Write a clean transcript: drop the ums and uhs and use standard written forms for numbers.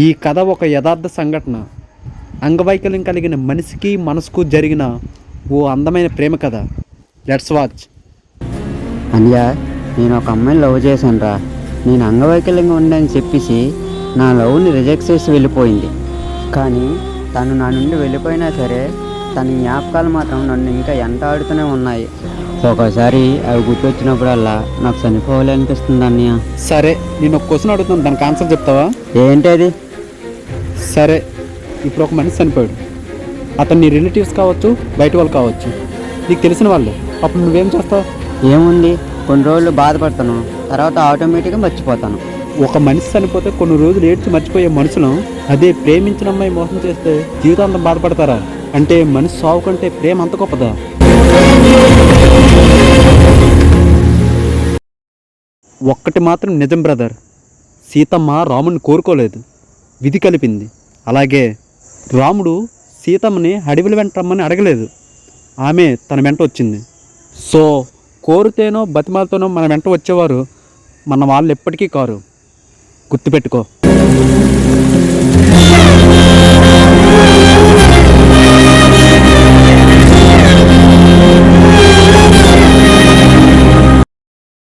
ఈ కథ ఒక యథార్థ సంఘటన. అంగవైకల్యం కలిగిన మనిషికి మనసుకు జరిగిన ఓ అందమైన ప్రేమ కథ. Let's watch. అన్య, నేను ఒక అమ్మాయిని లవ్ చేశాను రా. నేను అంగవైకల్యంగా ఉండని చెప్పేసి నా లవ్ని రిజెక్ట్ చేసి వెళ్ళిపోయింది. కానీ తను నా నుండి వెళ్ళిపోయినా సరే తన జ్ఞాపకాలు మాత్రం నన్ను ఇంకా ఎంటాడుతూనే ఉన్నాయి. ఒకసారి అవి గుర్తొచ్చినప్పుడల్లా నాకు చనిపోవాలనిపిస్తుంది అన్నయ్య. సరే, నేను ఒక క్వశ్చన్ అడుగుతాను, దానికి ఆన్సర్ చెప్తావా? ఏంటది? సరే, ఇప్పుడు ఒక మనిషి చనిపోయాడు. అతను నీ రిలేటివ్స్ కావచ్చు, బయట వాళ్ళు కావచ్చు, నీకు తెలిసిన వాళ్ళే. అప్పుడు నువ్వేం చేస్తావు? ఏముంది, కొన్ని రోజులు బాధపడతాను, తర్వాత ఆటోమేటిక్గా మర్చిపోతాను. ఒక మనిషి చనిపోతే కొన్ని రోజులు ఏడ్చి మర్చిపోయే మనుషులు, అదే ప్రేమించిన అమ్మాయి మోసం చేస్తే జీవితాంతం బాధపడతారా? అంటే మనిషి సావు కంటే ప్రేమ అంత గొప్పదా? ఒక్కటి మాత్రం నిజం బ్రదర్, సీతమ్మ రాముడిని కోరుకోలేదు, విధి కలిపింది. అలాగే రాముడు సీతమ్మని అడవిల వెంట రమ్మని అడగలేదు, ఆమె తన వెంట వచ్చింది. సో కోరితేనో బతిమాలతోనో మన వెంట వచ్చేవారు మన వాళ్ళు ఎప్పటికీ కారు. గుర్తుపెట్టుకో.